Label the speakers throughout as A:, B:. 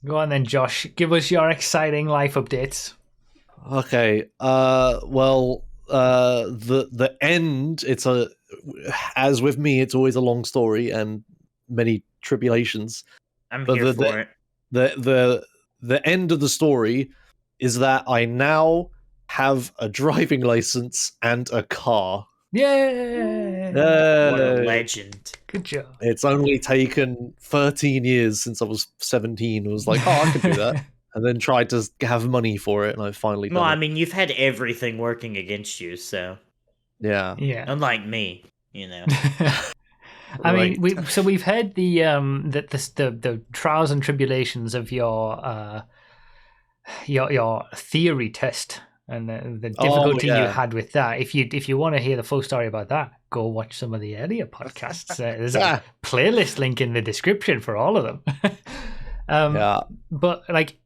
A: Go on then, Josh. Give us your exciting life updates.
B: Okay. The end. As with me, it's always a long story and many tribulations.
C: I'm
B: But
C: here for it.
B: the end of the story is that I now have a driving license and a car.
A: Yay!
C: What a
B: Yay.
C: legend.
A: Good job.
B: It's only taken 13 years since I was 17. I was like, oh, I could do that. And then tried to have money for it, and I finally done
C: Well, I
B: it.
C: mean, you've had everything working against you, so
B: Yeah.
A: Yeah.
C: unlike me, you know.
A: I
B: Right.
A: mean, we've heard the trials and tribulations of your theory test and the difficulty you had with that. If you want to hear the full story about that, go watch some of the earlier podcasts. There's a playlist link in the description for all of them.
B: Yeah.
A: But like,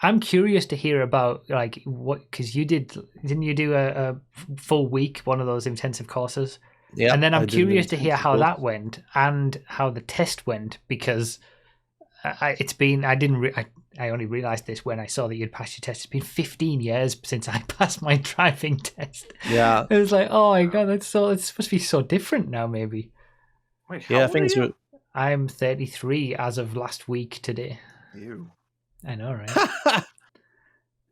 A: I'm curious to hear about like what, because didn't you do a full week, one of those intensive courses?
B: Yeah.
A: And then I'm curious to hear how that went and how the test went, because I only realized this when I saw that you'd passed your test. It's been 15 years since I passed my driving test.
B: Yeah.
A: It was like, oh my god, it's supposed to be so different now. Maybe.
D: Wait, how old
B: things
D: are you?
A: I'm 33 as of last week today.
D: Ew.
A: I know, right?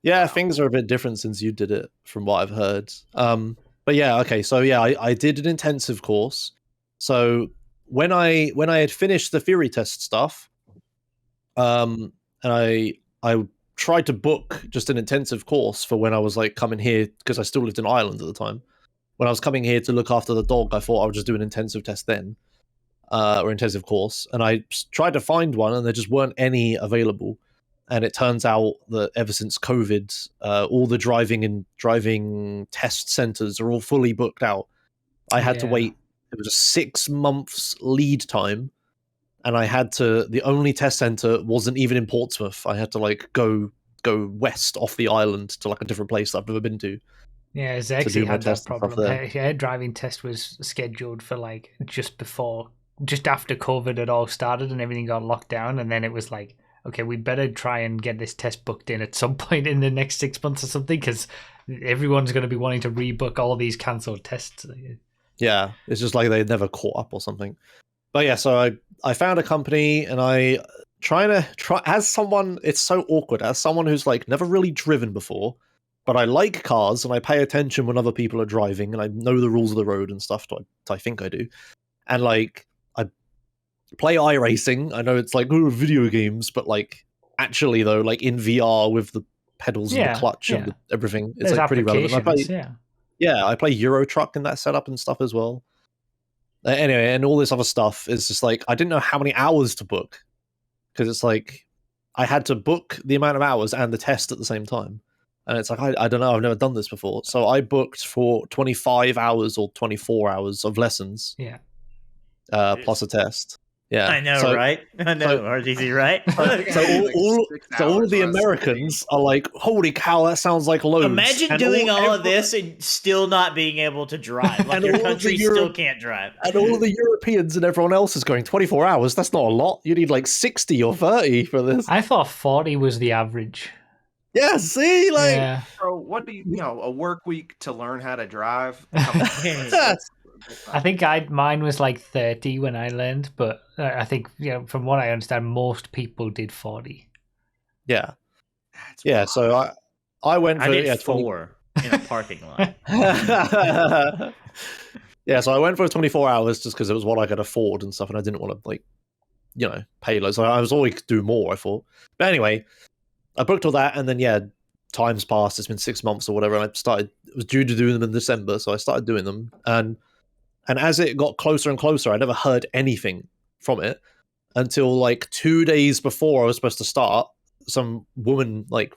B: Yeah, things are a bit different since you did it, from what I've heard. But yeah, okay. So yeah, I did an intensive course. So when I had finished the theory test stuff, and I tried to book just an intensive course for when I was like coming here, because I still lived in Ireland at the time. When I was coming here to look after the dog, I thought I would just do an intensive test then, or intensive course. And I tried to find one, and there just weren't any available. And it turns out that ever since COVID, all the driving test centers are all fully booked out. I had to wait. It was a 6 months lead time, and the only test center wasn't even in Portsmouth. I had to like go west off the island to like a different place that I've never been to.
A: Yeah, Zexy had that problem. Her driving test was scheduled for like just after COVID had all started and everything got locked down, and then it was like, okay, we better try and get this test booked in at some point in the next 6 months or something, because everyone's going to be wanting to rebook all these cancelled tests.
B: Yeah, it's just like they never caught up or something. But yeah, so I found a company, and I as someone, it's so awkward, as someone who's like never really driven before, but I like cars and I pay attention when other people are driving and I know the rules of the road and stuff. I think I do. And like, I play iRacing. I know it's like, video games, but like actually though, like in VR with the pedals and the clutch and everything, it's like pretty relevant. I play Euro Truck in that setup and stuff as well. Anyway, and all this other stuff is just like, I didn't know how many hours to book, because it's like I had to book the amount of hours and the test at the same time. And it's like, I don't know, I've never done this before. So I booked for 25 hours or 24 hours of lessons.
A: Yeah.
B: Plus a test. Yeah.
C: I know, right? I know, RGZ, right?
B: So all the Americans are like, holy cow, that sounds like loads.
C: Imagine doing all of this and still not being able to drive. Like your country still can't drive.
B: And all of the Europeans and everyone else is going, 24 hours, that's not a lot. You need like 60 or 30 for this.
A: I thought 40 was the average.
B: Yeah, see? Like,
D: Bro, what do you know, a work week to learn how to drive?
A: I think mine was like 30 when I learned, but I think, from what I understand, most people did 40.
B: Yeah. Yeah, so I went for...
C: I did 4 in a parking lot.
B: Yeah, so I went for 24 hours just because it was what I could afford and stuff, and I didn't want to, pay loads. So I was always do more, I thought. But anyway, I booked all that, and then, time's passed. It's been 6 months or whatever, and I was due to do them in December, so I started doing them, and as it got closer and closer, I never heard anything from it until like 2 days before I was supposed to start. Some woman like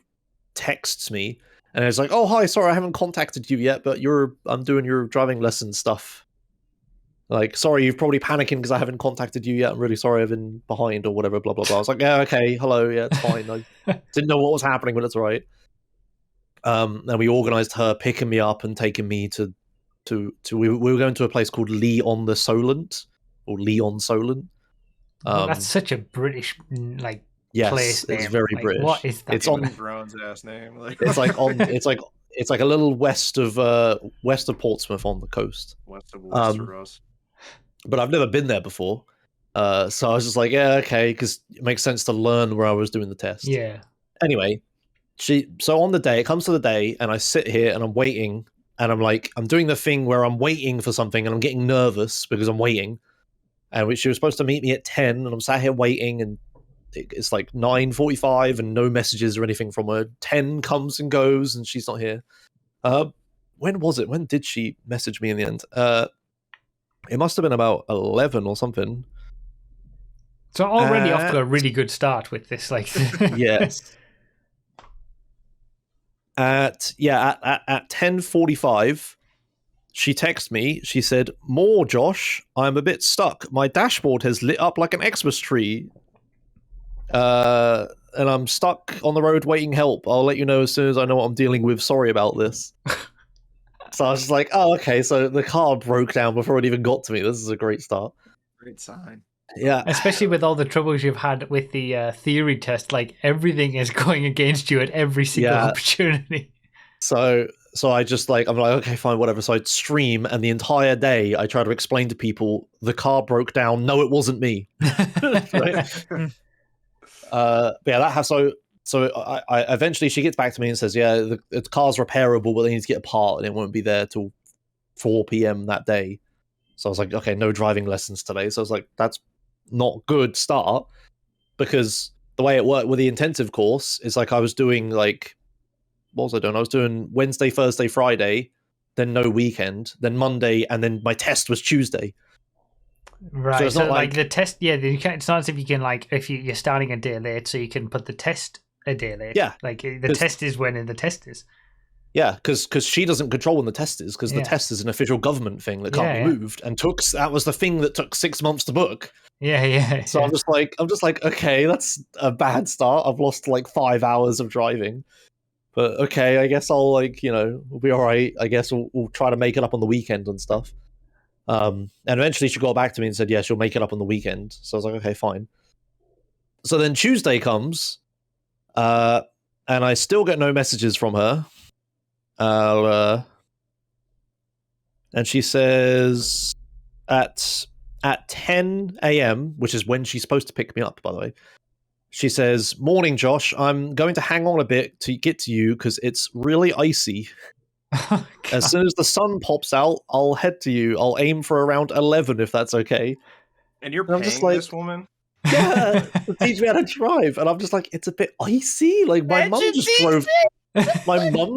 B: texts me, and it's like, "Oh, hi, sorry, I haven't contacted you yet, but I'm doing your driving lesson stuff. Like, sorry, you're probably panicking because I haven't contacted you yet. I'm really sorry, I've been behind or whatever, blah blah blah." I was like, "Yeah, okay, hello, yeah, it's fine. I didn't know what was happening, but it's all right." And we organized her picking me up and taking me to we were going to a place called Leon Solent.
A: That's such a British, like,
B: Yes, it's very British.
A: What is that?
B: It's on
D: Brown's ass name.
B: It's like on. It's like a little west of Portsmouth on the coast.
D: West of Westeros.
B: But I've never been there before, so I was just like, yeah, okay, because it makes sense to learn where I was doing the test.
A: Yeah.
B: Anyway, so on the day, it comes to the day, and I sit here and I'm waiting, and I'm doing the thing where I'm waiting for something, and I'm getting nervous because I'm waiting. And she was supposed to meet me at 10, and I'm sat here waiting, and it's like 9:45 and no messages or anything from her. 10 comes and goes and she's not here. When was it? When did she message me in the end? It must have been about 11 or something.
A: So already off to a really good start with this, like.
B: Yes. At 10:45, she texted me. She said, "More, Josh. I'm a bit stuck. My dashboard has lit up like an Xmas tree. And I'm stuck on the road waiting help. I'll let you know as soon as I know what I'm dealing with. Sorry about this." So I was just like, oh, okay, so the car broke down before it even got to me. This is a great start.
D: Great sign.
B: Yeah.
A: Especially with all the troubles you've had with the theory test, like everything is going against you at every single opportunity.
B: So I just I'm like, okay, fine, whatever. So I'd stream, and the entire day I try to explain to people the car broke down. No, it wasn't me. Right? But yeah, that has so I eventually she gets back to me and says, yeah, the car's repairable, but they need to get a part, and it won't be there till 4 p.m. that day. So I was like, okay, no driving lessons today. So I was like, that's not good start, because the way it worked with the intensive course is like I was doing what was I doing? I was doing Wednesday, Thursday, Friday, then no weekend, then Monday, and then my test was Tuesday.
A: Right. So it's not like the test, it's not as if you can if you're starting a day late, so you can put the test a day late.
B: Yeah.
A: Like the test is when the test is.
B: Yeah, because she doesn't control when the test is, because the test is an official government thing that can't be moved, and that was the thing that took 6 months to book.
A: Yeah.
B: So I'm just like, okay, that's a bad start. I've lost 5 hours of driving, but okay, I guess I'll we'll be all right. I guess we'll try to make it up on the weekend and stuff. And eventually she got back to me and said, yeah, she'll make it up on the weekend. So I was like, okay, fine. So then Tuesday comes, and I still get no messages from her. And she says at 10 a.m., which is when she's supposed to pick me up, by the way, she says, "Morning, Josh. I'm going to hang on a bit to get to you because it's really icy.
A: Oh,
B: as soon as the sun pops out, I'll head to you. I'll aim for around 11 if that's okay."
D: And you're paying this woman?
B: Yeah, to teach me how to drive. And I'm just like, it's a bit icy. My mum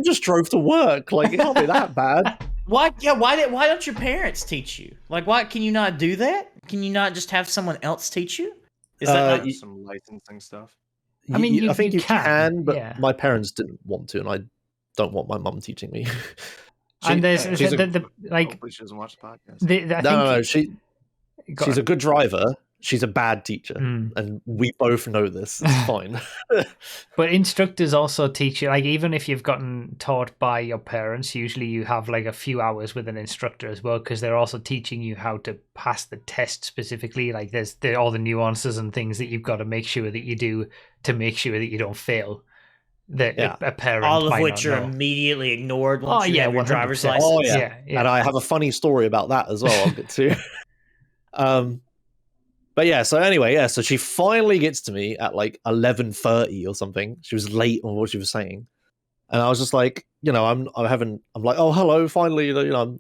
B: just drove to work. It can't be that bad.
C: Why don't your parents teach you? Why can you not do that? Can you not just have someone else teach you? Is that not
D: some licensing stuff?
A: I mean,
B: I think you can, but
A: yeah.
B: my parents didn't want to, and I don't want my mum teaching me.
A: And there's
D: hopefully she doesn't watch the podcast.
B: No, she's a good driver. She's a bad teacher, and we both know this. It's fine.
A: But instructors also teach you, even if you've gotten taught by your parents, usually you have a few hours with an instructor as well, because they're also teaching you how to pass the test specifically. There's all the nuances and things that you've got to make sure that you do to make sure that you don't fail. That a parent
C: all of
A: might
C: which
A: not
C: are
A: know.
C: immediately ignored once you have your driver's
A: 100%.
C: license.
B: Oh yeah. And I have a funny story about that as well. I'll get to. But yeah, so anyway, so she finally gets to me at 11:30 or something. She was late on what she was saying, and I was just like, I'm like, oh hello, finally,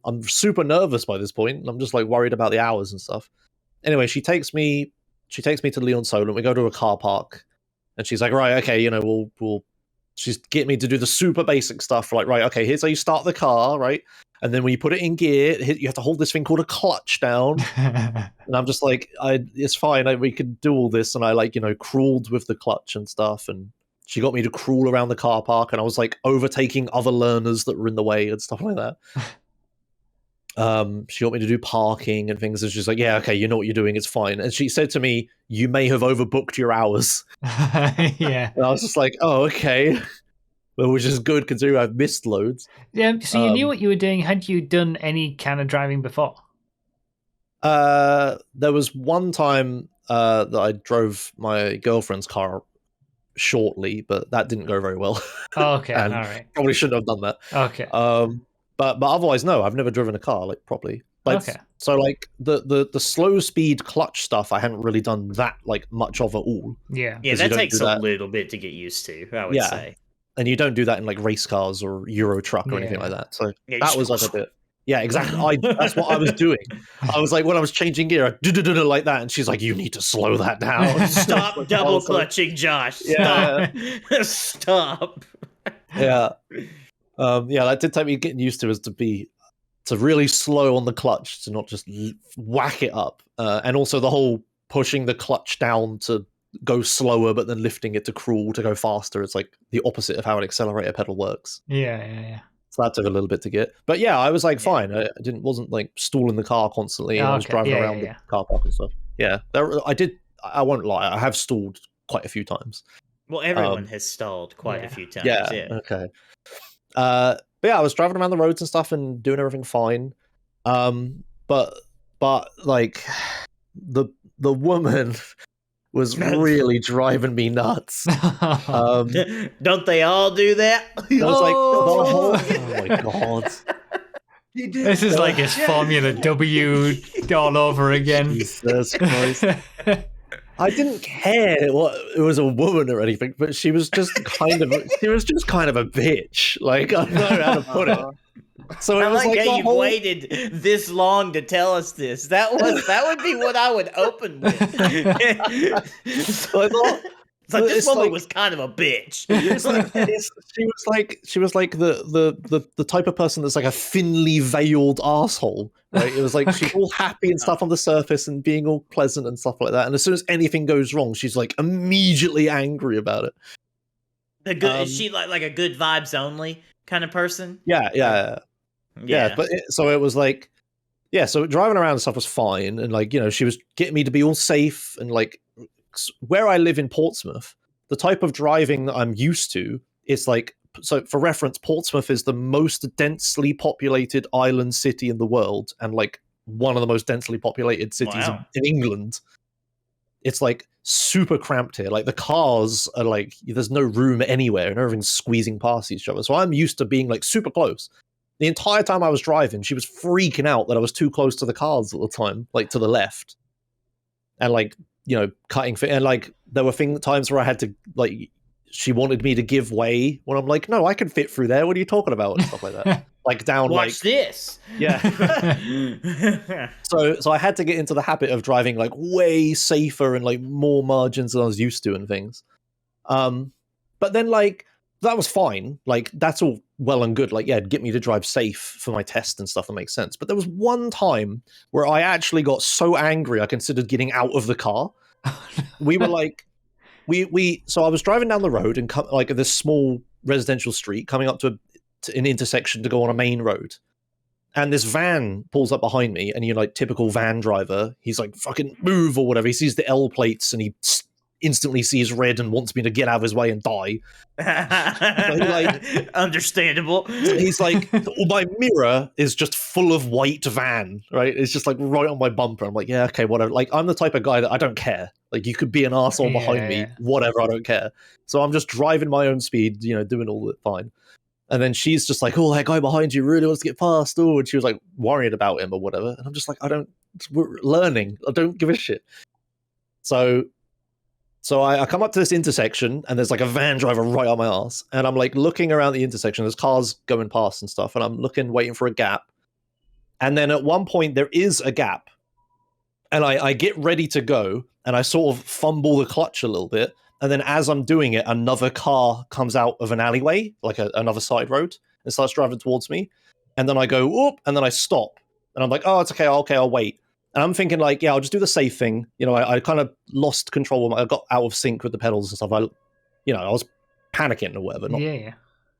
B: I'm super nervous by this point, and I'm just worried about the hours and stuff. Anyway, she takes me to Leon Solent. We go to a car park, and she's like, right, okay, we'll she's get me to do the super basic stuff, right, okay, here's how you start the car, right? And then when you put it in gear, you have to hold this thing called a clutch down. And I'm just like, it's fine. We could do all this. And I crawled with the clutch and stuff. And she got me to crawl around the car park. And I was overtaking other learners that were in the way and stuff like that. She got me to do parking and things. And she's like, yeah, okay, you know what you're doing. It's fine. And she said to me, you may have overbooked your hours.
A: Yeah.
B: And I was just like, oh, okay. Well, which is good considering I've missed loads.
A: Yeah, so you knew what you were doing. Had you done any kind of driving before?
B: There was one time that I drove my girlfriend's car shortly, but that didn't go very well.
A: Oh, okay,
B: and
A: all right.
B: probably shouldn't have done that.
A: Okay.
B: But otherwise, no, I've never driven a car like properly. Like,
A: okay.
B: So like the slow speed clutch stuff, I hadn't really done that like much of at all.
A: Yeah.
C: Yeah, that takes a little bit to get used to, I would say.
B: And you don't do that in like race cars or Euro Truck or anything like that. So that was like a bit. Yeah, exactly. That's what I was doing. I was like, when I was changing gear, I do like that, and she's like, "You need to slow that down.
C: Stop double clutching, Josh. Stop. Stop."
B: Yeah. That did take me getting used to, is to really slow on the clutch, to not just whack it up, and also the whole pushing the clutch down to go slower, but then lifting it to crawl to go faster. It's like the opposite of how an accelerator pedal works.
A: Yeah.
B: So that took a little bit to get, but yeah, I was like fine. I wasn't like stalling the car constantly, and I was driving around the car park and stuff. Yeah, I won't lie, I have stalled quite a few times.
C: Well, everyone has stalled quite a few times.
B: Yeah. Okay. But yeah, I was driving around the roads and stuff and doing everything fine. But like the woman was really driving me nuts.
C: Don't they all do that?
B: I was like, oh my god.
A: This is like his Formula W all over again.
B: Jesus Christ. I didn't care what it was, a woman or anything, but she was just kind of a bitch. Like, I don't know how to put it. So
C: I like how you waited this long to tell us this. That would be what I would open with.
B: So I thought,
C: it's like, this woman was kind of a bitch.
B: She was like the type of person that's like a thinly veiled asshole. Right? It was like she's all happy and stuff on the surface and being all pleasant and stuff like that. And as soon as anything goes wrong, she's like immediately angry about it.
C: Is she like a good vibes only kind of person?
B: Yeah. But so it was like, so driving around and stuff was fine, and like, you know, she was getting me to be all safe, and like where I live in Portsmouth, the type of driving that I'm used to is like, so for reference, Portsmouth is the most densely populated island city in the world, and like one of the most densely populated cities in England. It's like super cramped here. Like the cars are like, there's no room anywhere, and everything's squeezing past each other. So I'm used to being like super close. The entire time I was driving, she was freaking out that I was too close to the cars at the time, like to the left, and like, you know, cutting fit. And like there were times where I had to, like, she wanted me to give way when I'm like, no, I can fit through there. What are you talking about? And stuff like that. Like down,
C: watch this.
B: Yeah. So I had to get into the habit of driving like way safer and like more margins than I was used to and things. But then like that was fine. Like that's all well and good. Like, yeah, get me to drive safe for my test and stuff. That makes sense. But there was one time where I actually got so angry I considered getting out of the car. We were like, so I was driving down the road and like this small residential street coming up to an intersection to go on a main road. And this van pulls up behind me, and you're like, typical van driver. He's like, fucking move or whatever. He sees the L plates and he instantly sees red and wants me to get out of his way and die.
C: Like, understandable.
B: He's like, my mirror is just full of white van, right? It's just like right on my bumper. I'm like, yeah, okay, whatever. Like, I'm the type of guy that I don't care. Like, you could be an arsehole behind me, whatever, I don't care. So I'm just driving my own speed, you know, doing all it fine. And then she's just like, oh, that guy behind you really wants to get past. Oh, and she was like worried about him or whatever. And I'm just like, we're learning. I don't give a shit. So I come up to this intersection, and there's like a van driver right on my ass. And I'm like looking around the intersection. There's cars going past and stuff. And I'm looking, waiting for a gap. And then at one point there is a gap. And I get ready to go. And I sort of fumble the clutch a little bit. And then as I'm doing it, another car comes out of an alleyway, like another side road, and starts driving towards me. And then I go, whoop, and then I stop. And I'm like, oh, it's okay, I'll wait. And I'm thinking like, yeah, I'll just do the safe thing. You know, I kind of lost control. I got out of sync with the pedals and stuff. I was panicking or whatever.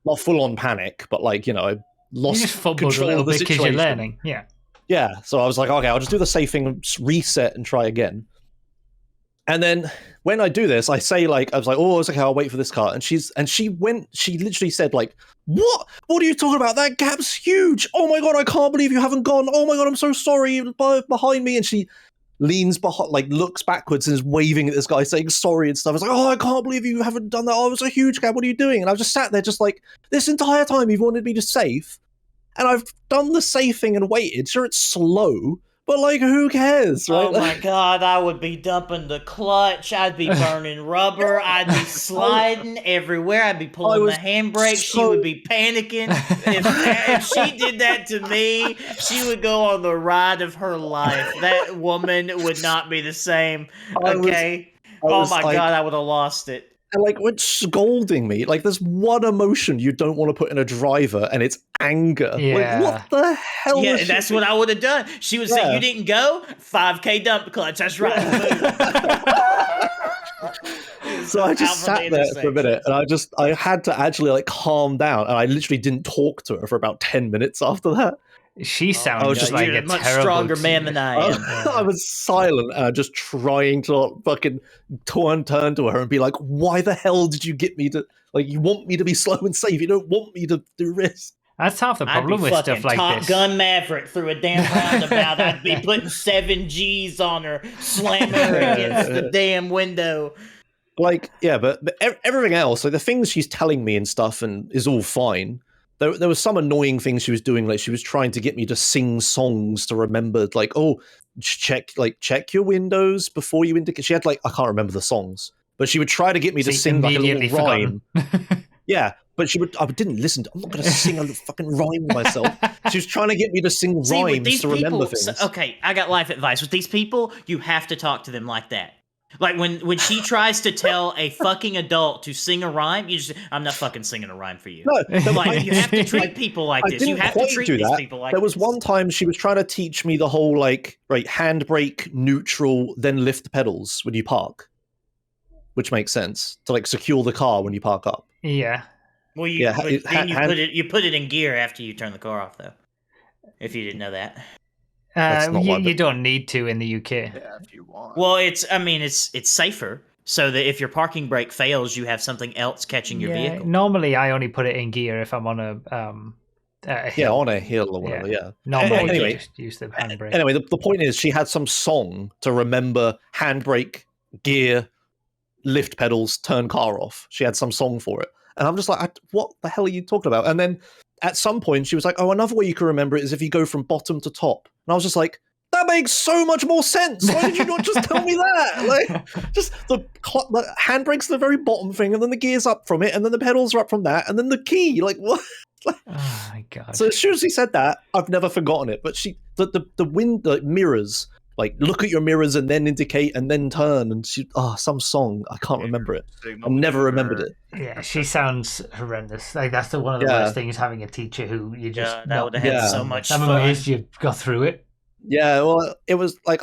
B: Not full on panic, but like, you know, I lost control of the situation.
A: Because you're learning, yeah.
B: Yeah, so I was like, okay, I'll just do the safe thing, reset and try again. And then when I do this, I say like, I was like, oh, it's okay, I'll wait for this car. And she literally said like, what are you talking about? That gap's huge. Oh my God, I can't believe you haven't gone. Oh my God, I'm so sorry, behind me. And she leans behind, like looks backwards and is waving at this guy saying sorry and stuff. It's like, oh, I can't believe you haven't done that. Oh, it was a huge gap. What are you doing? And I just sat there just like, this entire time you've wanted me to safe. And I've done the safe thing and waited. Sure, it's slow, but like, who cares, right?
C: Oh my god, I would be dumping the clutch. I'd be burning rubber. I'd be sliding everywhere. I'd be pulling the handbrake. She would be panicking. If she did that to me, she would go on the ride of her life. That woman would not be the same. Okay. Oh my god, I would have lost it.
B: And like, when scolding me, like, there's one emotion you don't want to put in a driver, and it's anger.
A: Yeah.
B: Like, what the hell?
C: Yeah, that's what I would have done. She would say, "You didn't go 5K dump clutch." That's right.
B: So I just sat there for a minute, and I had to actually like calm down, and I literally didn't talk to her for about 10 minutes after that.
A: She sounds just like a
C: much stronger man than I am.
B: I was silent, and I'm just trying to fucking turn to her and be like, "Why the hell did you get me to like? You want me to be slow and safe? You don't want me to do risk."
A: That's half the problem with stuff like
C: Top
A: this.
C: Gun Maverick through a damn roundabout. I'd be putting 7 G's on her, slamming her against the damn window.
B: Like, yeah, but everything else, like the things she's telling me and stuff, and is all fine. There was some annoying things she was doing, like she was trying to get me to sing songs to remember, like, oh, check your windows before you indicate. She had like, I can't remember the songs, but she would try to get me to sing like a little rhyme. Yeah, but I didn't listen. I'm not going to sing a fucking rhyme myself. She was trying to get me to sing rhymes to remember things.
C: Okay, I got life advice. With these people, you have to talk to them like that. Like when she tries to tell a fucking adult to sing a rhyme, you just, I'm not fucking singing a rhyme for you.
B: No,
C: like you have to treat people like this. You have to treat these people like this.
B: There was one time she was trying to teach me the whole like, right, handbrake, neutral, then lift the pedals when you park, which makes sense to like secure the car when you park up.
A: Yeah.
C: Well, you put it in gear after you turn the car off, though. If you didn't know that.
A: You don't need to in the UK.
D: Yeah, if you want.
C: Well, it's safer, so that if your parking brake fails, you have something else catching your vehicle.
A: Normally, I only put it in gear if I'm on a hill.
B: On a hill or whatever. Yeah.
A: Normally,
B: anyway,
A: just use the handbrake.
B: Anyway, the point is, she had some song to remember handbrake, gear, lift pedals, turn car off. She had some song for it, and I'm just like, what the hell are you talking about? And then at some point, she was like, oh, another way you can remember it is if you go from bottom to top. And I was just like, that makes so much more sense. Why did you not just tell me that? Like, just the handbrake's the very bottom thing, and then the gear's up from it, and then the pedals are up from that, and then the key. Like, what?
A: Oh my god!
B: So as soon as he said that, I've never forgotten it. But the mirrors, like, look at your mirrors and then indicate and then turn, and some song, I can't remember it. I've never remembered it.
A: Yeah, she sounds horrendous. Like, that's one of the worst things, having a teacher who you just
C: that would have had so much fun.
A: I'm amazed you got through it.
B: Yeah, well, it was like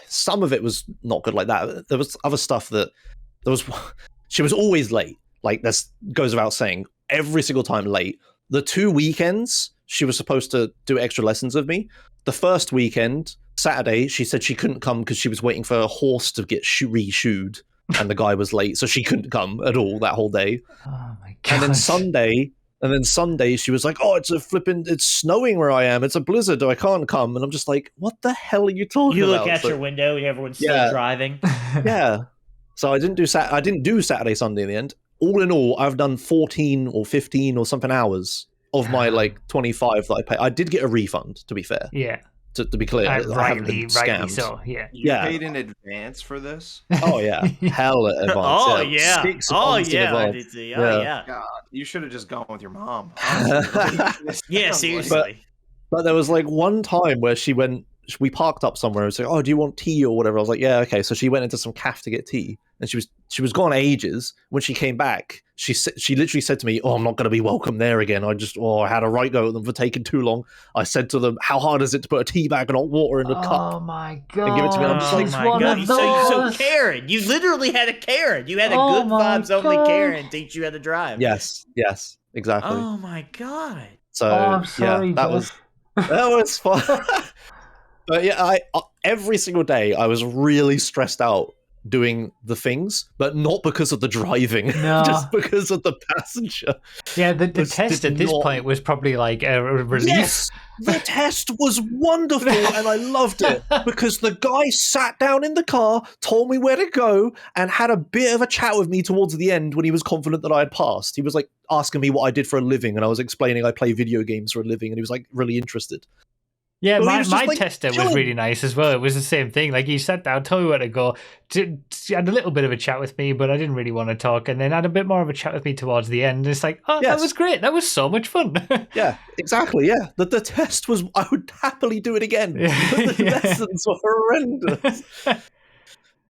B: some of it was not good like that. There was other stuff she was always late. Like, this goes without saying, every single time late. The 2 weekends she was supposed to do extra lessons with me. The first weekend, Saturday, she said she couldn't come because she was waiting for a horse to get re-shoed, and the guy was late, so she couldn't come at all that whole day.
A: Oh my god!
B: And then Sunday, she was like, "Oh, it's snowing where I am. It's a blizzard. I can't come." And I'm just like, "What the hell are you talking about?"
C: You look out your window, and everyone's still driving.
B: Yeah. So I didn't do Saturday, Sunday in the end. All in all, I've done 14 or 15 or something hours of my like 25 that I paid. I did get a refund, to be fair.
A: Yeah.
B: To be clear, I haven't been scammed.
A: Rightly so, yeah.
D: You paid in advance for this?
B: Oh yeah, hell at advance.
C: Oh yeah.
B: 6
C: Oh
B: months in
C: yeah. I
B: advance.
C: did see. Oh yeah.
D: God, you should have just gone with your mom.
C: Yeah, seriously.
B: But there was like one time where we parked up somewhere and was like, oh, do you want tea or whatever? I was like, yeah, okay. So she went into some cafe to get tea, and she was gone ages. When she came back, she literally said to me, oh, I'm not going to be welcome there again. I had a right go at them for taking too long. I said to them, how hard is it to put a tea bag and hot water in a cup?
A: Oh my god!
B: And give it to me. I'm just like,
C: my god! So Karen, you literally had a Karen. You had a good vibes only Karen teach you how to drive.
B: Yes, exactly.
C: Oh my god!
B: So
A: I'm sorry,
B: that was fun. But yeah, every single day I was really stressed out doing the things, but not because of the driving,
A: No.
B: just because of the passenger.
A: Yeah, the test at this point was probably like a relief.
B: Yes, the test was wonderful and I loved it because the guy sat down in the car, told me where to go, and had a bit of a chat with me towards the end when he was confident that I had passed. He was like asking me what I did for a living, and I was explaining I play video games for a living, and he was like really interested.
A: Yeah,
B: But
A: my
B: like,
A: tester
B: chilling.
A: was really nice as well. It was the same thing. Like, he sat down, told me where to go, had a little bit of a chat with me, but I didn't really want to talk, and then had a bit more of a chat with me towards the end. It's like, oh, that was great. That was so much fun.
B: Yeah, exactly. Yeah, the test was. I would happily do it again. The lessons were horrendous.